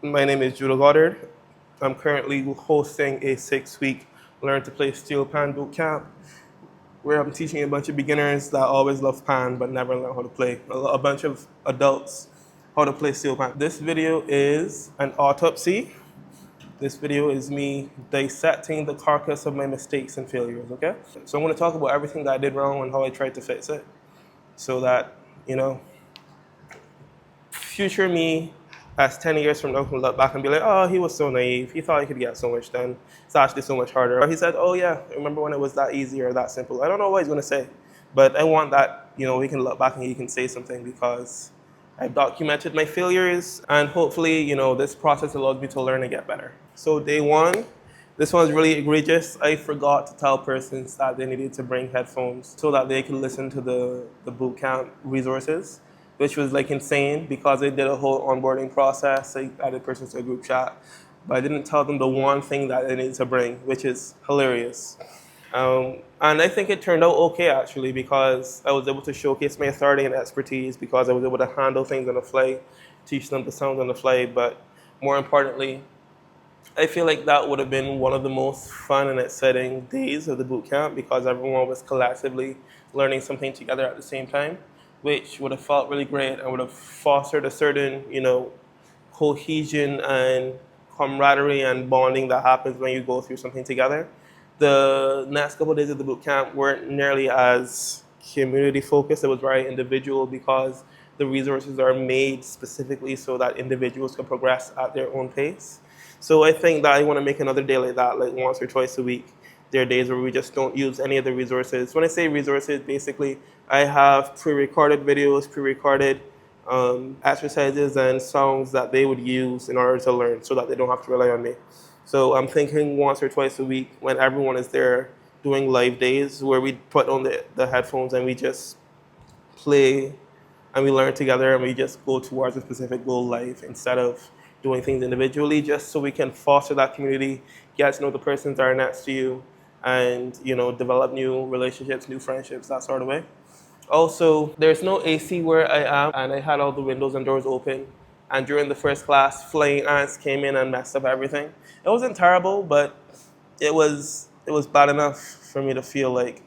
My name is Judah Goddard. I'm currently hosting a 6-week Learn to Play Steelpan bootcamp where I'm teaching a bunch of beginners that always love pan but never learn how to play. A bunch of adults how to play Steelpan. This video is an autopsy. This video is me dissecting the carcass of my mistakes and failures, okay? So I'm going to talk about everything that I did wrong and how I tried to fix it so that, future me as 10 years from now can look back and be like, oh, he was so naive. He thought he could get so much done. It's actually so much harder. Or he said, oh yeah, remember when it was that easy or that simple? I don't know what he's going to say, but I want that, he can look back and he can say something because I've documented my failures and hopefully, this process allows me to learn and get better. So day one, this one's really egregious. I forgot to tell persons that they needed to bring headphones so that they could listen to the bootcamp resources, which was like insane because I did a whole onboarding process. I added persons to a group chat, but I didn't tell them the one thing that they needed to bring, which is hilarious. And I think it turned out okay actually because I was able to showcase my authority and expertise because I was able to handle things on the fly, teach them the sounds on the fly, but more importantly, I feel like that would have been one of the most fun and exciting days of the boot camp because everyone was collectively learning something together at the same time, which would have felt really great and would have fostered a certain, cohesion and camaraderie and bonding that happens when you go through something together. The next couple of days of the boot camp weren't nearly as community focused. It was very individual because the resources are made specifically so that individuals can progress at their own pace. So I think that I want to make another day like that, like once or twice a week. There are days where we just don't use any of the resources. When I say resources, basically, I have pre-recorded videos, pre-recorded exercises and songs that they would use in order to learn so that they don't have to rely on me. So I'm thinking once or twice a week when everyone is there doing live days where we put on the headphones and we just play and we learn together and we just go towards a specific goal live instead of doing things individually, just so we can foster that community, get to know the persons that are next to you, and develop new relationships, new friendships, that sort of way. Also, there's no AC where I am, and I had all the windows and doors open. And during the first class, flying ants came in and messed up everything. It wasn't terrible, but it was bad enough for me to feel like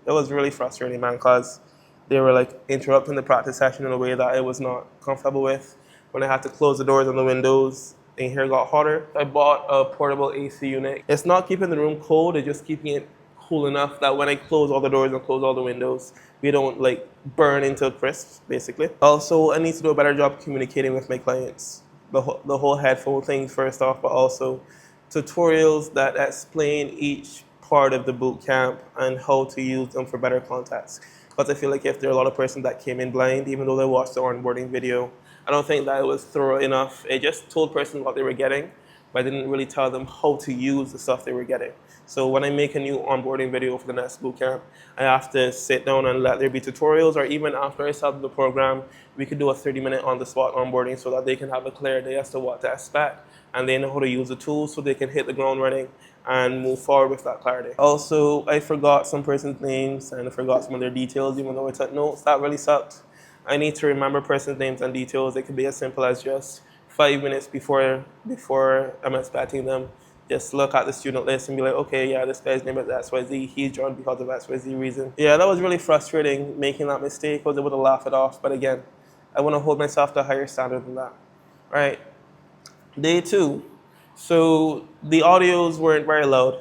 it was really frustrating, man, because they were like interrupting the practice session in a way that I was not comfortable with. When I had to close the doors and the windows, in here got hotter. I bought a portable AC unit. It's not keeping the room cold, it's just keeping it cool enough that when I close all the doors and close all the windows, we don't like burn into a crisp, basically. Also, I need to do a better job communicating with my clients. The whole headphone thing first off, but also tutorials that explain each part of the boot camp and how to use them for better context. Because I feel like if there are a lot of persons that came in blind, even though they watched the onboarding video, I don't think that it was thorough enough. It just told persons what they were getting, but I didn't really tell them how to use the stuff they were getting. So when I make a new onboarding video for the next bootcamp, I have to sit down and let there be tutorials, or even after I start the program, we could do a 30-minute on-the-spot onboarding so that they can have a clear idea as to what to expect, and they know how to use the tools so they can hit the ground running and move forward with that clarity. Also, I forgot some person's names and I forgot some of their details, even though I took notes. That really sucked. I need to remember persons' names and details. It could be as simple as just 5 minutes before I'm expecting them. Just look at the student list and be like, okay, yeah, this guy's name is XYZ. He's joined because of XYZ reason. Yeah, that was really frustrating, making that mistake. I was able to laugh it off. But again, I want to hold myself to a higher standard than that. All right. Day two. So the audios weren't very loud.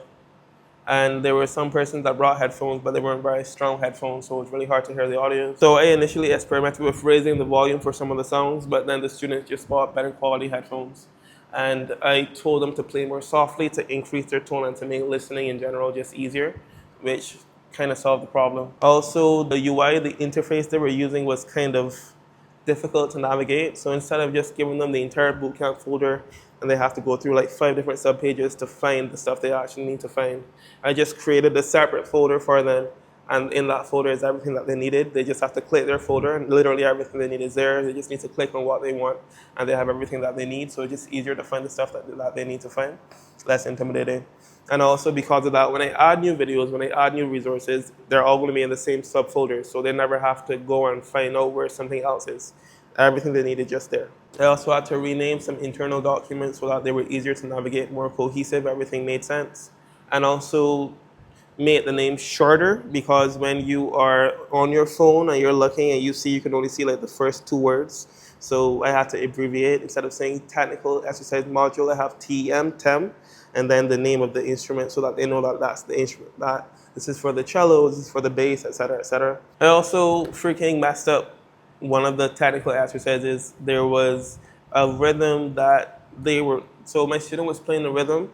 And there were some persons that brought headphones, but they weren't very strong headphones, so it was really hard to hear the audio. So I initially experimented with raising the volume for some of the songs, but then the students just bought better quality headphones. And I told them to play more softly to increase their tone and to make listening in general just easier, which kind of solved the problem. Also, the UI, the interface they were using was kind of difficult to navigate. So instead of just giving them the entire bootcamp folder and they have to go through like 5 different subpages to find the stuff they actually need to find, I just created a separate folder for them. And in that folder is everything that they needed. They just have to click their folder and literally everything they need is there. They just need to click on what they want and they have everything that they need. So it's just easier to find the stuff that they need to find. Less intimidating. And also because of that, when I add new videos, when I add new resources, they're all going to be in the same subfolder. So they never have to go and find out where something else is. Everything they needed just there. I also had to rename some internal documents so that they were easier to navigate, more cohesive, everything made sense. And also made the name shorter, because when you are on your phone and you're looking and you can only see like the first two words. So I had to abbreviate. Instead of saying technical exercise module, I have TM, and then the name of the instrument so that they know that that's the instrument, that this is for the cello, this is for the bass, etc., etc. I also freaking messed up one of the technical exercises. There was a rhythm that so my student was playing the rhythm,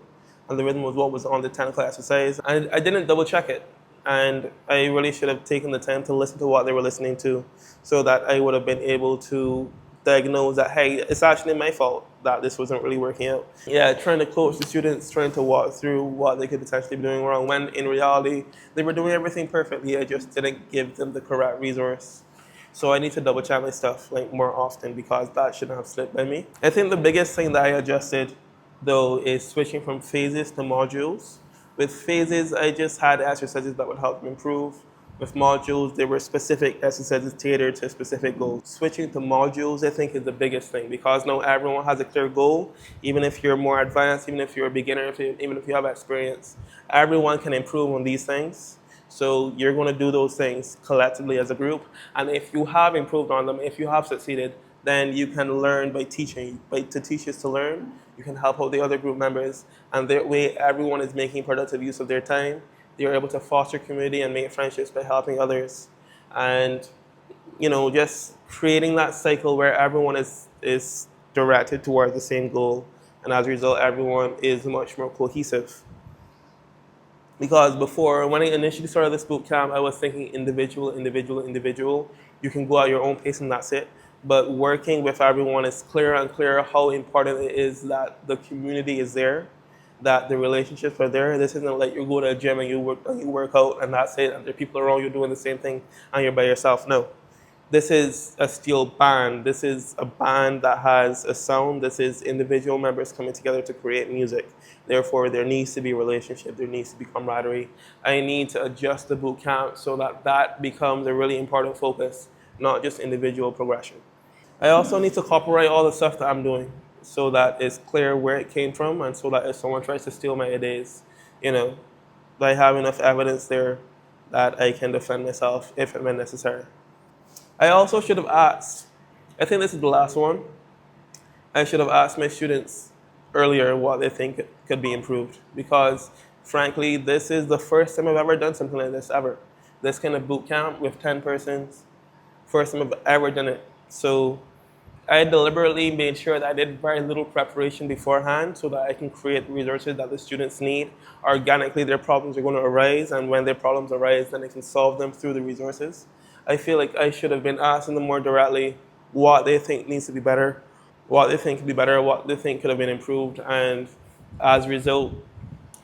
and the rhythm was what was on the technical exercise. And I didn't double check it. And I really should have taken the time to listen to what they were listening to, so that I would have been able to diagnose that, hey, it's actually my fault that this wasn't really working out. Yeah, trying to coach the students, trying to walk through what they could potentially be doing wrong, when in reality, they were doing everything perfectly. I just didn't give them the correct resource. So I need to double check my stuff like more often, because that shouldn't have slipped by me. I think the biggest thing that I adjusted though is switching from phases to modules. With phases, I just had exercises that would help them improve. With modules, there were specific exercises tailored to specific goals. Switching to modules, I think, is the biggest thing, because now everyone has a clear goal. Even if you're more advanced, even if you're a beginner, even if you have experience, everyone can improve on these things. So you're going to do those things collectively as a group. And if you have improved on them, if you have succeeded, then you can learn by teaching. To teach is to learn. You can help out the other group members. And that way, everyone is making productive use of their time. They're able to foster community and make friendships by helping others. And, just creating that cycle where everyone is directed towards the same goal. And as a result, everyone is much more cohesive. Because before, when I initially started this boot camp, I was thinking individual, individual, individual. You can go at your own pace and that's it. But working with everyone is clearer and clearer how important it is that the community is there, that the relationships are there. This isn't like you go to a gym and you work out and that's it, and there are people around you doing the same thing and you're by yourself. No. This is a steel band. This is a band that has a sound. This is individual members coming together to create music. Therefore, there needs to be relationship. There needs to be camaraderie. I need to adjust the boot camp so that that becomes a really important focus, not just individual progression. I also need to copyright all the stuff that I'm doing so that it's clear where it came from, and so that if someone tries to steal my ideas, I have enough evidence there that I can defend myself if it meant necessary. I also should have asked, I think this is the last one, I should have asked my students earlier what they think could be improved, because frankly, this is the first time I've ever done something like this ever. This kind of boot camp with 10 persons, first time I've ever done it. So I deliberately made sure that I did very little preparation beforehand so that I can create resources that the students need. Organically, their problems are going to arise, and when their problems arise, then I can solve them through the resources. I feel like I should have been asking them more directly what they think needs to be better, what they think could be better, what they think could have been improved, and as a result,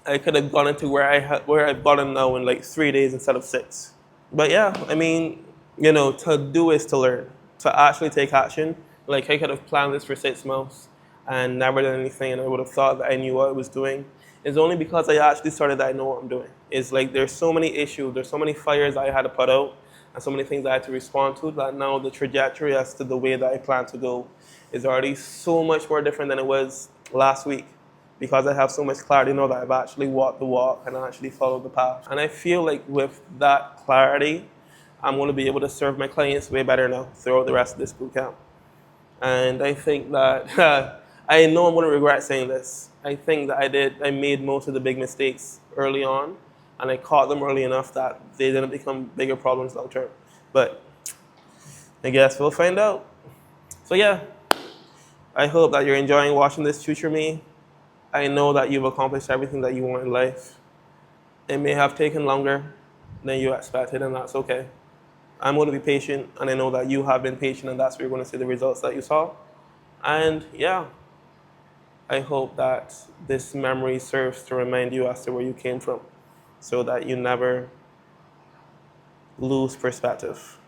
I could have gone into where I've gotten now in like 3 days instead of 6. But yeah, I mean, to do is to learn, to actually take action. Like I could have planned this for 6 months and never done anything, and I would have thought that I knew what I was doing. It's only because I actually started that I know what I'm doing. It's like there's so many issues, there's so many fires I had to put out, and so many things I had to respond to, that now the trajectory as to the way that I plan to go is already so much more different than it was last week, because I have so much clarity now that I've actually walked the walk and actually followed the path. And I feel like with that clarity, I'm going to be able to serve my clients way better now throughout the rest of this boot camp. And I think that I know I'm going to regret saying this. I think that I made most of the big mistakes early on, and I caught them early enough that they didn't become bigger problems long term. But I guess we'll find out. So yeah, I hope that you're enjoying watching this future me. I know that you've accomplished everything that you want in life. It may have taken longer than you expected, and that's okay. I'm going to be patient, and I know that you have been patient, and that's where you're going to see the results that you saw. And yeah, I hope that this memory serves to remind you as to where you came from, so that you never lose perspective,